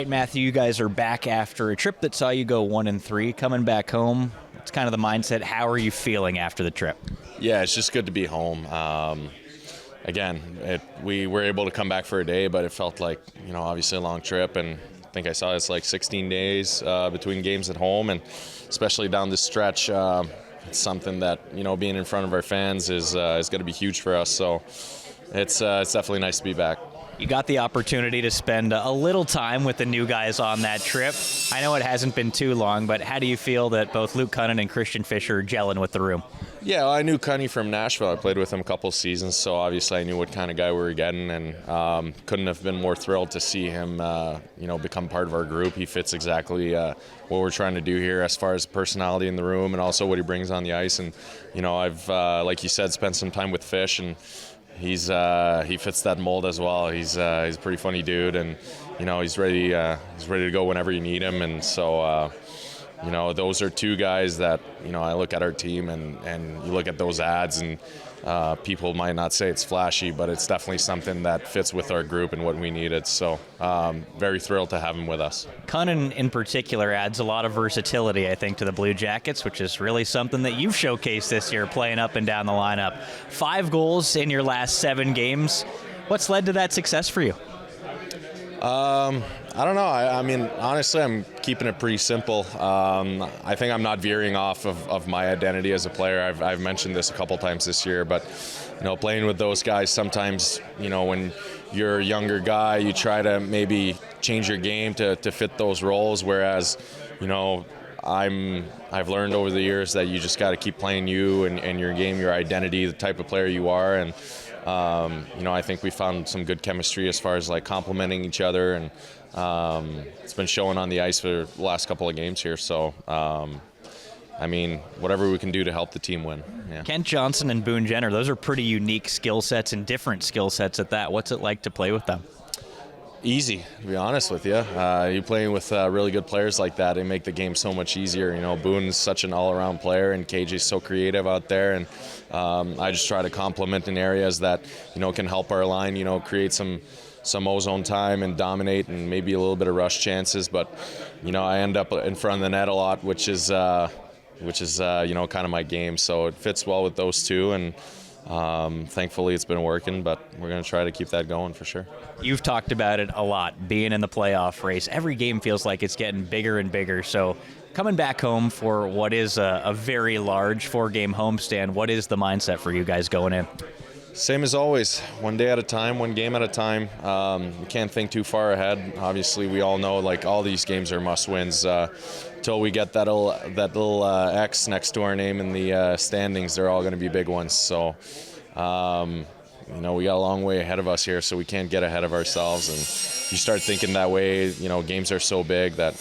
Matthew, you guys are back after a trip that saw you go 1-3. Coming back home, it's kind of the mindset. How are you feeling after the trip? Yeah, it's just good to be home. We were able to come back for a day, but it felt like, obviously a long trip. And I think I saw it's like 16 days between games at home, and especially down this stretch, it's something that, being in front of our fans is going to be huge for us. So it's definitely nice to be back. You got the opportunity to spend a little time with the new guys on that trip. I know it hasn't been too long, but how do you feel that both Luke Cunnin and Christian Fischer are gelling with the room? Yeah, well, I knew Cunny from Nashville. I played with him a couple seasons, so obviously I knew what kind of guy we were getting, and couldn't have been more thrilled to see him, become part of our group. He fits exactly what we're trying to do here as far as personality in the room and also what he brings on the ice. And, I've, like you said, spent some time with Fish, and he fits that mold as well. He's a pretty funny dude, and he's ready to go whenever you need him. And so those are two guys that I look at our team, and you look at those ads, and people might not say it's flashy, but it's definitely something that fits with our group and what we needed. So very thrilled to have him with us. Cunnin in particular adds a lot of versatility, I think, to the Blue Jackets, which is really something that you've showcased this year, playing up and down the lineup. 5 goals in your last 7 games. What's led to that success for you? I don't know. I mean, honestly, I'm keeping it pretty simple. I think I'm not veering off of my identity as a player. I've mentioned this a couple times this year, but playing with those guys, sometimes when you're a younger guy, you try to maybe change your game to fit those roles. Whereas, I've learned over the years that you just got to keep playing you and your game, your identity, the type of player you are, and I think we found some good chemistry as far as like complementing each other, and it's been showing on the ice for the last couple of games here. So, whatever we can do to help the team win. Yeah. Kent Johnson and Boone Jenner, those are pretty unique skill sets and different skill sets at that. What's it like to play with them? Easy, to be honest with you. You're playing with really good players like that. They make the game so much easier. Boone's such an all-around player, and KJ's so creative out there. And I just try to complement in areas that can help our line. Create some ozone time and dominate, and maybe a little bit of rush chances. But I end up in front of the net a lot, which is kind of my game. So it fits well with those two, and thankfully it's been working, but we're going to try to keep that going for sure. You've talked about it a lot, being in the playoff race. Every game feels like it's getting bigger and bigger. So coming back home for what is a very large 4-game homestand, what is the mindset for you guys going in? Same as always, one day at a time, one game at a time. We can't think too far ahead. Obviously, we all know like all these games are must-wins. Until we get that little X next to our name in the standings, they're all going to be big ones. So, we got a long way ahead of us here, so we can't get ahead of ourselves. And you start thinking that way, games are so big that,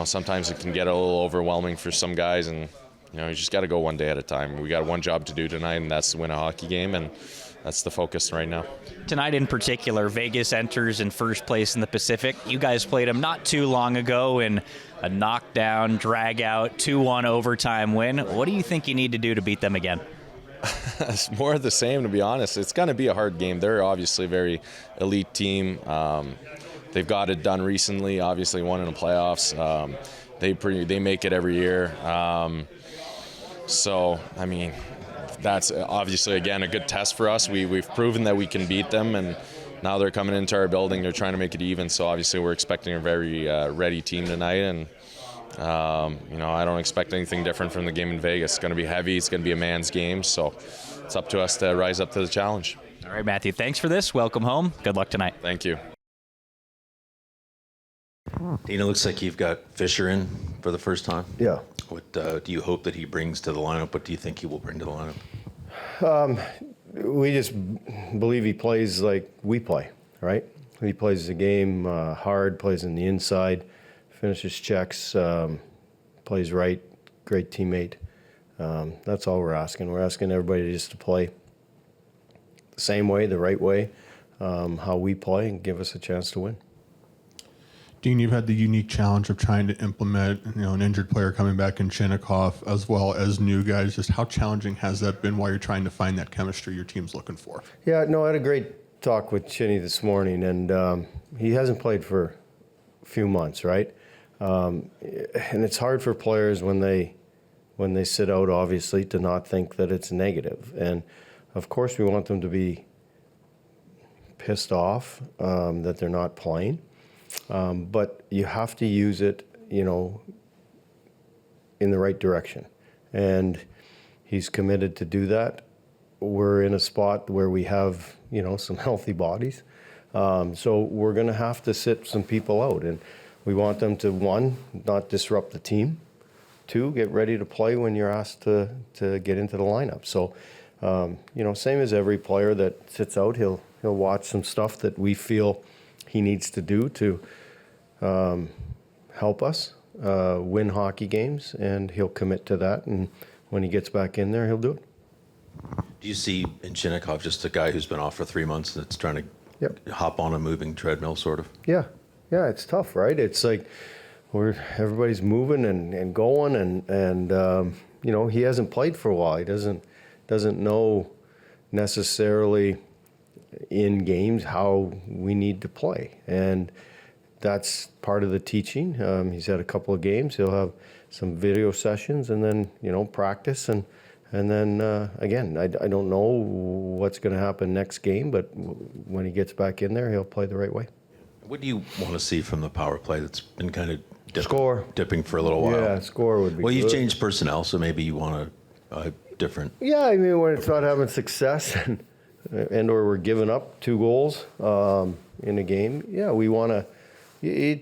sometimes it can get a little overwhelming for some guys, and you just got to go one day at a time. We got one job to do tonight, and that's to win a hockey game, and that's the focus right now. Tonight in particular, Vegas enters in first place in the Pacific. You guys played them not too long ago in a knockdown, drag-out, 2-1 overtime win. What do you think you need to do to beat them again? It's more of the same, to be honest. It's going to be a hard game. They're obviously a very elite team. They've got it done recently, obviously won in the playoffs. They make it every year. So, that's obviously, again, a good test for us. We've proven that we can beat them, and now they're coming into our building. They're trying to make it even. So, obviously, we're expecting a very ready team tonight. And, I don't expect anything different from the game in Vegas. It's going to be heavy. It's going to be a man's game. So, it's up to us to rise up to the challenge. All right, Matthew, thanks for this. Welcome home. Good luck tonight. Thank you. Dean, it looks like you've got Fischer in for the first time. Yeah. What do you hope that he brings to the lineup? What do you think he will bring to the lineup? We just believe he plays like we play, right? He plays the game hard, plays in the inside, finishes checks, plays right, great teammate. That's all we're asking. We're asking everybody just to play the same way, the right way, how we play, and give us a chance to win. Dean, you've had the unique challenge of trying to implement, an injured player coming back in Chinnikov, as well as new guys. Just how challenging has that been while you're trying to find that chemistry your team's looking for? Yeah, no, I had a great talk with Chinny this morning, and he hasn't played for few months, right? And it's hard for players when they sit out, obviously, to not think that it's negative. And of course, we want them to be pissed off that they're not playing. But you have to use it, in the right direction. And he's committed to do that. We're in a spot where we have, some healthy bodies. So we're going to have to sit some people out. And we want them to, one, not disrupt the team. Two, get ready to play when you're asked to get into the lineup. So, same as every player that sits out, he'll watch some stuff that we feel he needs to do to help us win hockey games, and he'll commit to that. And when he gets back in there, he'll do it. Do you see in Shinnikov just a guy who's been off for 3 months that's trying to hop on a moving treadmill, sort of? Yeah, it's tough, right? It's like everybody's moving and going, and he hasn't played for a while. He doesn't know necessarily in games how we need to play, and that's part of the teaching. He's had a couple of games. He'll have some video sessions, and then practice, and then again, I don't know what's going to happen next game, but when he gets back in there, he'll play the right way. What do you want to see from the power play that's been kind of dipping for a little while? Yeah, score would be Well, good. you've changed personnel, so maybe you want a different... Yeah, I mean, when it's not having success and or we're giving up 2 goals in a game, we want to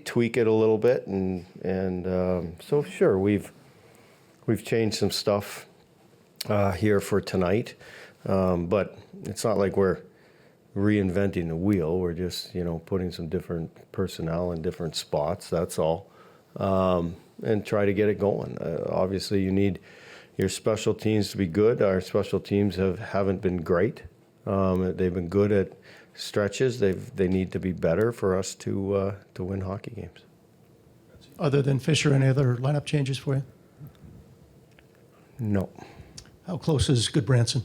tweak it a little bit, and so sure, we've changed some stuff here for tonight, but it's not like we're reinventing the wheel. We're just putting some different personnel in different spots. That's all, and try to get it going. Obviously, you need your special teams to be good. Our special teams haven't been great. They've been good at stretches. They need to be better for us to win hockey games. Other than Fisher, any other lineup changes for you? No. How close is Goodbranson?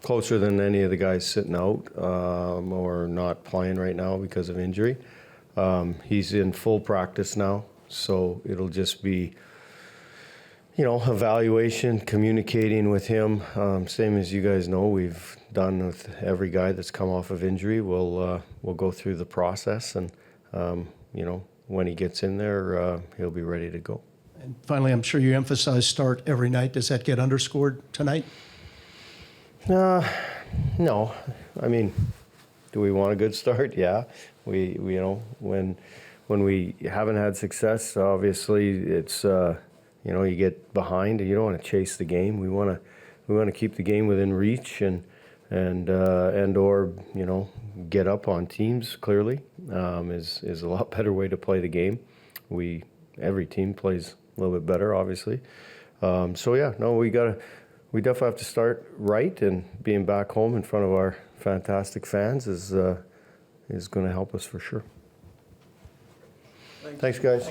Closer than any of the guys sitting out or not playing right now because of injury. He's in full practice now, so it'll just be evaluation, communicating with him. Same as you guys know, we've done with every guy that's come off of injury. We'll go through the process, and when he gets in there, he'll be ready to go. And finally, I'm sure you emphasize start every night. Does that get underscored tonight? No. I mean, do we want a good start? Yeah. We when we haven't had success, obviously it's you get behind and you don't want to chase the game. We want to keep the game within reach and or get up on teams. Clearly, is a lot better way to play the game. Every team plays a little bit better, obviously. We definitely have to start right, and being back home in front of our fantastic fans is going to help us for sure. Thanks, guys.